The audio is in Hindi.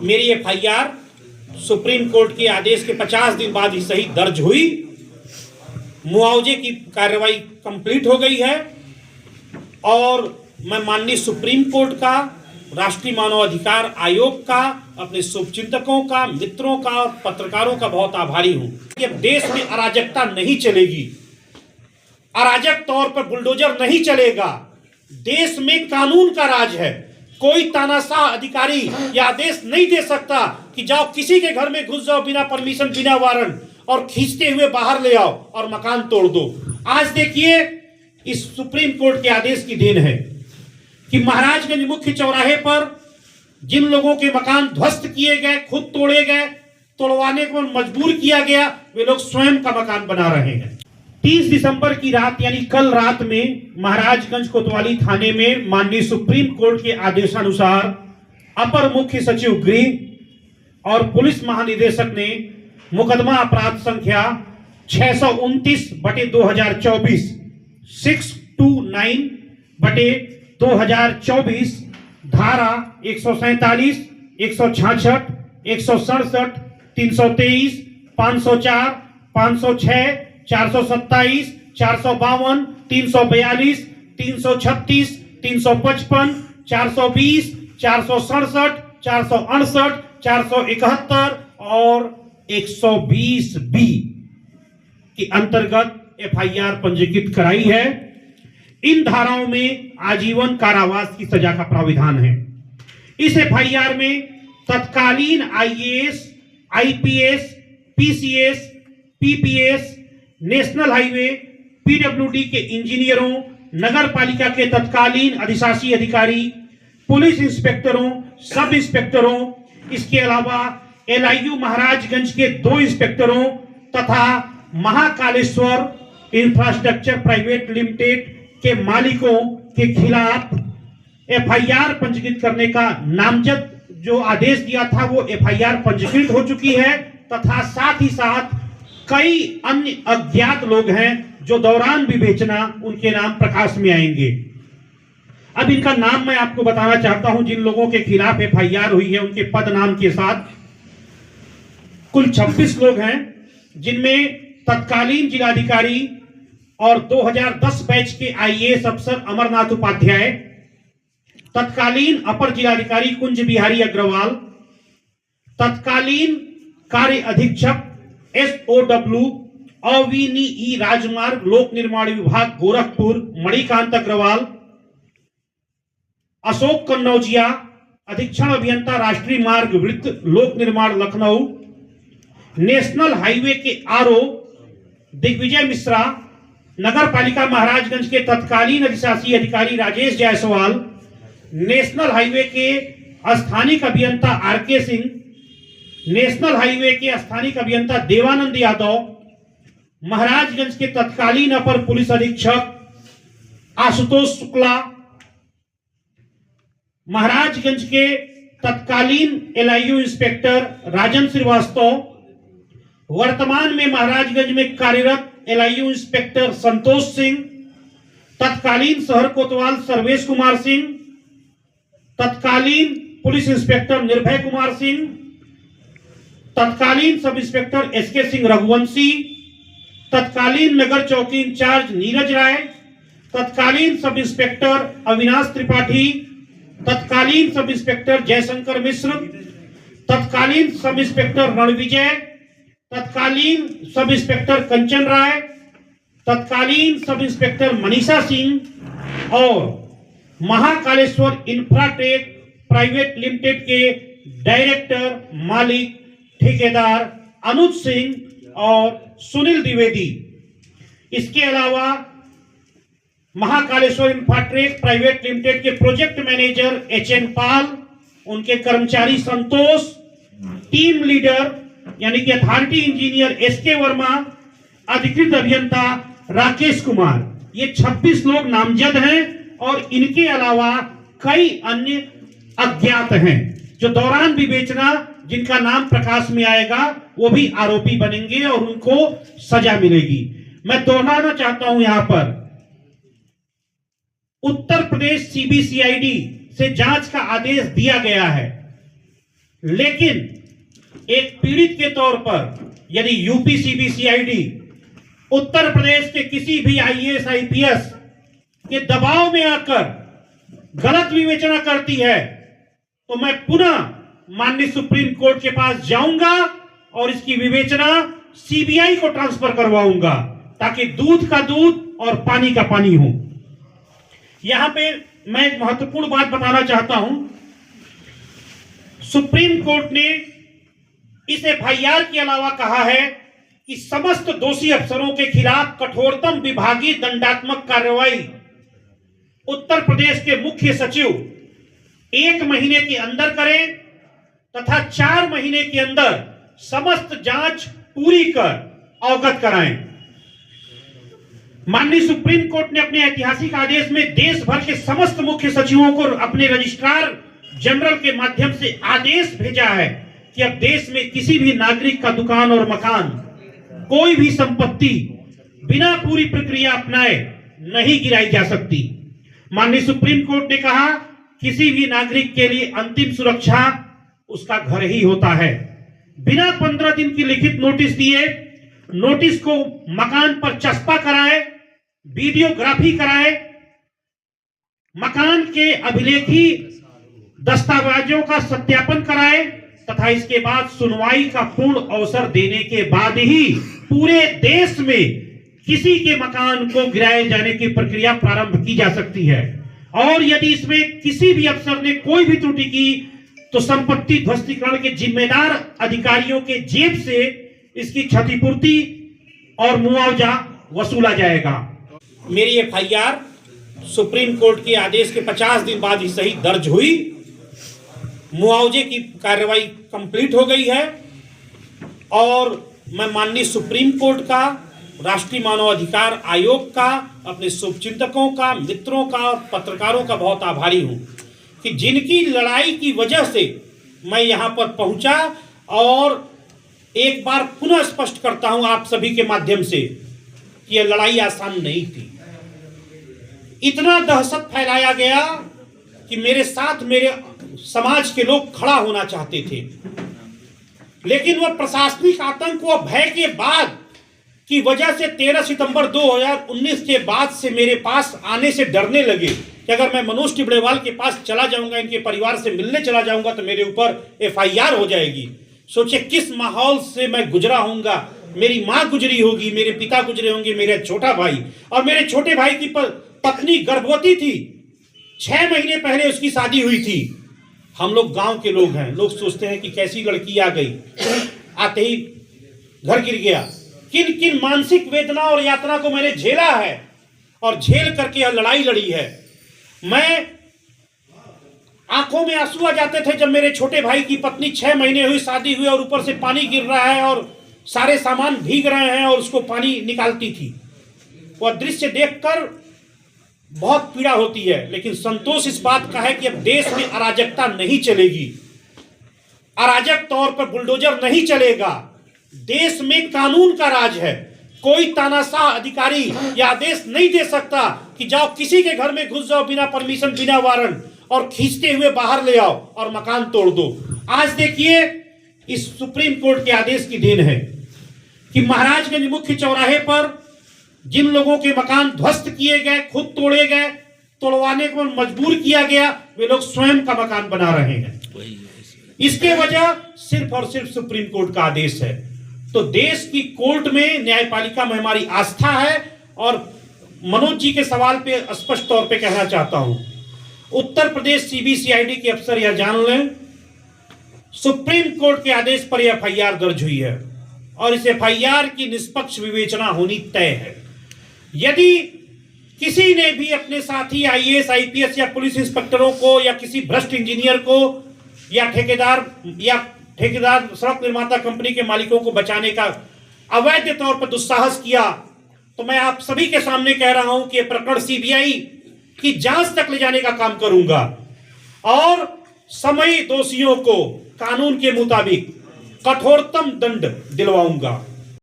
मेरी एफआईआर सुप्रीम कोर्ट के आदेश के 50 दिन बाद ही सही दर्ज हुई। मुआवजे की कार्रवाई कंप्लीट हो गई है और मैं माननीय सुप्रीम कोर्ट का, राष्ट्रीय मानवाधिकार आयोग का, अपने शुभचिंतकों का, मित्रों का और पत्रकारों का बहुत आभारी हूं कि अब देश में अराजकता नहीं चलेगी, अराजक तौर पर बुलडोजर नहीं चलेगा। देश में कानून का राज है। कोई तानाशाह अधिकारी यह आदेश नहीं दे सकता कि जाओ किसी के घर में घुस जाओ बिना परमिशन, बिना वारंट और खींचते हुए बाहर ले आओ और मकान तोड़ दो। आज देखिए, इस सुप्रीम कोर्ट के आदेश की देन है कि महाराजगंज मुख्य चौराहे पर जिन लोगों के मकान ध्वस्त किए गए, खुद तोड़े गए, तोड़वाने को मजबूर किया गया, वे लोग स्वयं का मकान बना रहे हैं। 30 दिसंबर की रात यानी कल रात में महाराजगंज कोतवाली थाने में माननीय सुप्रीम कोर्ट के आदेशानुसार अपर मुख्य सचिव गृह और पुलिस महानिदेशक ने मुकदमा अपराध संख्या 629/2024 629/2024 धारा 147, 166, 167, 323, 504, 506, 427, 452, 342, 336, 355, 420, 467, 468, 471 और 120B के अंतर्गत एफआईआर पंजीकृत कराई है। इन धाराओं में आजीवन कारावास की सजा का प्राविधान है। इस एफआईआर में तत्कालीन IAS, IPS, PCS, PPS, national highway, PWD के इंजीनियरों, नगर पालिका के तत्कालीन अधिशासी अधिकारी, पुलिस इंस्पेक्टरों, सब इंस्पेक्टरों, इसके अलावा एलआईयू महाराजगंज के 2 इंस्पेक्टरों तथा महाकालेश्वर इंफ्रास्ट्रक्चर प्राइवेट लिमिटेड के मालिकों के खिलाफ एफआईआर पंजीकृत करने का नामजद जो आदेश दिया था वो एफआईआर पंजीकृत हो चुकी है तथा साथ ही साथ कई अन्य अज्ञात लोग हैं जो दौरान विवेचना उनके नाम प्रकाश में आएंगे। अब इनका नाम मैं आपको बताना चाहता हूं। जिन लोगों के खिलाफ एफआईआर हुई है उनके पद नाम के साथ कुल 26 लोग हैं, जिनमें तत्कालीन जिलाधिकारी और 2010 बैच के आईएएस अफसर अमरनाथ उपाध्याय, तत्कालीन अपर जिलाधिकारी कुंज बिहारी अग्रवाल, तत्कालीन कार्य अधीक्षक SOW अविनीई राजमार्ग लोक निर्माण विभाग गोरखपुर मणिकांत अग्रवाल, अशोक कन्नौजिया अधीक्षण अभियंता राष्ट्रीय मार्ग वृत्त लोक निर्माण लखनऊ, नेशनल हाईवे के आरओ दिग्विजय मिश्रा, नगर पालिका महाराजगंज के तत्कालीन अधिशासी अधिकारी राजेश जायसवाल, नेशनल हाईवे के स्थानिक अभियंता आरके सिंह, नेशनल हाईवे के स्थानिक अभियंता देवानंद यादव, महाराजगंज के तत्कालीन अपर पुलिस अधीक्षक आशुतोष शुक्ला, महाराजगंज के तत्कालीन एलआईयू इंस्पेक्टर राजन श्रीवास्तव, वर्तमान में महाराजगंज में कार्यरत एलआईयू इंस्पेक्टर संतोष सिंह, तत्कालीन शहर कोतवाल सर्वेश कुमार सिंह, तत्कालीन पुलिस इंस्पेक्टर निर्भय कुमार सिंह, तत्कालीन sub inspector SK Singh Raghuvanshi, तत्कालीन नगर चौकी इंचार्ज नीरज राय, तत्कालीन सब इंस्पेक्टर अविनाश त्रिपाठी, तत्कालीन सब इंस्पेक्टर जयशंकर मिश्र, तत्कालीन सब इंस्पेक्टर रणविजय, तत्कालीन सब इंस्पेक्टर कंचन राय, तत्कालीन सब इंस्पेक्टर मनीषा सिंह और महाकालेश्वर इंफ्राटेक प्राइवेट लिमिटेड के डायरेक्टर मालिक ठेकेदार अनुज सिंह और सुनील द्विवेदी। इसके अलावा महाकालेश्वर इंफ्राटेक प्राइवेट लिमिटेड के प्रोजेक्ट मैनेजर HN पाल, उनके कर्मचारी संतोष, टीम लीडर यानी कि अथॉरिटी इंजीनियर SK वर्मा, अधिकृत अभियंता राकेश कुमार, ये 26 लोग नामजद हैं और इनके अलावा कई अन्य अज्ञात हैं जो दौरान विवेचना जिनका नाम प्रकाश में आएगा वो भी आरोपी बनेंगे और उनको सजा मिलेगी। मैं दोहराना चाहता हूं यहां पर उत्तर प्रदेश CBCID से जांच का आदेश दिया गया है, लेकिन एक पीड़ित के तौर पर यदि यूपी सीबीसीआईडी उत्तर प्रदेश के किसी भी आईएएस आईपीएस के दबाव में आकर गलत विवेचना करती है तो मैं पुनः माननीय सुप्रीम कोर्ट के पास जाऊंगा और इसकी विवेचना सीबीआई को ट्रांसफर करवाऊंगा ताकि दूध का दूध और पानी का पानी हो। यहां पे मैं एक महत्वपूर्ण बात बताना चाहता हूं। सुप्रीम कोर्ट ने इस एफआईआर के अलावा कहा है कि समस्त दोषी अफसरों के खिलाफ कठोरतम विभागीय दंडात्मक कार्रवाई उत्तर प्रदेश के मुख्य सचिव 1 महीने के अंदर करें तथा 4 महीने के अंदर समस्त जांच पूरी कर अवगत कराएं। माननीय सुप्रीम कोर्ट ने अपने ऐतिहासिक आदेश में देश भर के समस्त मुख्य सचिवों को अपने रजिस्ट्रार जनरल के माध्यम से आदेश भेजा है कि अब देश में किसी भी नागरिक का दुकान और मकान, कोई भी संपत्ति बिना पूरी प्रक्रिया अपनाए नहीं गिराई जा सकती। माननीय सुप्रीम कोर्ट ने कहा किसी भी नागरिक के लिए अंतिम सुरक्षा उसका घर ही होता है। बिना 15 दिन की लिखित नोटिस दिए नोटिस को मकान पर चस्पा कराए, वीडियोग्राफी कराए, मकान के अभिलेखी दस्तावेजों का सत्यापन कराए तथा इसके बाद सुनवाई का पूर्ण अवसर देने के बाद ही पूरे देश में किसी के मकान को गिराए जाने की प्रक्रिया प्रारंभ की जा सकती है। और यदि इसमें किसी भी अफसर ने कोई भी त्रुटि की तो संपत्ति ध्वस्तीकरण के जिम्मेदार अधिकारियों के जेब से इसकी क्षतिपूर्ति और मुआवजा वसूला जाएगा। मेरी एफआईआर सुप्रीम कोर्ट के आदेश के 50 दिन बाद ही सही दर्ज हुई। मुआवजे की कार्रवाई कंप्लीट हो गई है और मैं माननीय सुप्रीम कोर्ट का, राष्ट्रीय मानव अधिकार आयोग का, अपने शुभचिंतकों का, मित्रों का और पत्रकारों का बहुत आभारी हूं कि जिनकी लड़ाई की वजह से मैं यहां पर पहुंचा। और एक बार पुनः स्पष्ट करता हूं आप सभी के माध्यम से कि यह लड़ाई आसान नहीं थी। इतना दहशत फैलाया गया कि मेरे साथ मेरे समाज के लोग खड़ा होना चाहते थे, लेकिन वह प्रशासनिक आतंक व भय के बाद की वजह से 13 सितंबर 2019 के बाद से मेरे पास आने से डरने लगे कि अगर मैं मनोज टिबड़ेवाल के पास चला जाऊंगा, इनके परिवार से मिलने चला जाऊंगा तो मेरे ऊपर एफआईआर हो जाएगी। सोचिए किस माहौल से मैं गुजरा होऊंगा। मेरी माँ गुजरी होगी, मेरे पिता गुजरे होंगे, मेरा छोटा भाई, और मेरे छोटे भाई की पत्नी गर्भवती थी। 6 महीने पहले उसकी शादी हुई थी। हम लोग गांव के लोग हैं, लोग सोचते हैं कि कैसी लड़की आ गई, आते ही घर गिर गया। किन किन मानसिक वेदना और यातना को मैंने झेला है और झेल करके यह लड़ाई लड़ी है। मैं आंखों में आंसू आ जाते थे जब मेरे छोटे भाई की पत्नी 6 महीने हुई, शादी हुई और ऊपर से पानी गिर रहा है और सारे सामान भीग रहे हैं और उसको पानी निकालती थी। वह दृश्य देखकर बहुत पीड़ा होती है, लेकिन संतोष इस बात का है कि अब देश में अराजकता नहीं चलेगी, अराजक तौर पर बुलडोजर नहीं चलेगा। देश में कानून का राज है। कोई तानाशाह अधिकारी यह आदेश नहीं दे सकता कि जाओ किसी के घर में घुस जाओ बिना परमिशन, बिना वारंट, और खींचते हुए बाहर ले आओ और मकान तोड़ दो। आज देखिए इस सुप्रीम कोर्ट के आदेश की देन है कि महाराजगंज मुख्य चौराहे पर जिन लोगों के मकान ध्वस्त किए गए, खुद तोड़े गए, तोड़वाने को मजबूर किया गया, वे लोग स्वयं का मकान बना रहे हैं। इसके वजह सिर्फ और सिर्फ सुप्रीम कोर्ट का आदेश है। तो देश की कोर्ट में, न्यायपालिका में हमारी आस्था है। और मनोज जी के सवाल पे स्पष्ट तौर पे कहना चाहता हूं, उत्तर प्रदेश सीबीसीआईडी के अफसर यह जान लें, सुप्रीम कोर्ट के आदेश पर यह एफआईआर दर्ज हुई है और इस एफआईआर की निष्पक्ष विवेचना होनी तय है। यदि किसी ने भी अपने साथी आईएएस, आईपीएस या पुलिस इंस्पेक्टरों को या किसी भ्रष्ट इंजीनियर को या ठेकेदार सड़क निर्माता कंपनी के मालिकों को बचाने का अवैध तौर पर दुस्साहस किया, तो मैं आप सभी के सामने कह रहा हूं कि यह प्रकरण सीबीआई की जांच तक ले जाने का काम करूंगा और समय दोषियों को कानून के मुताबिक कठोरतम दंड दिलवाऊंगा।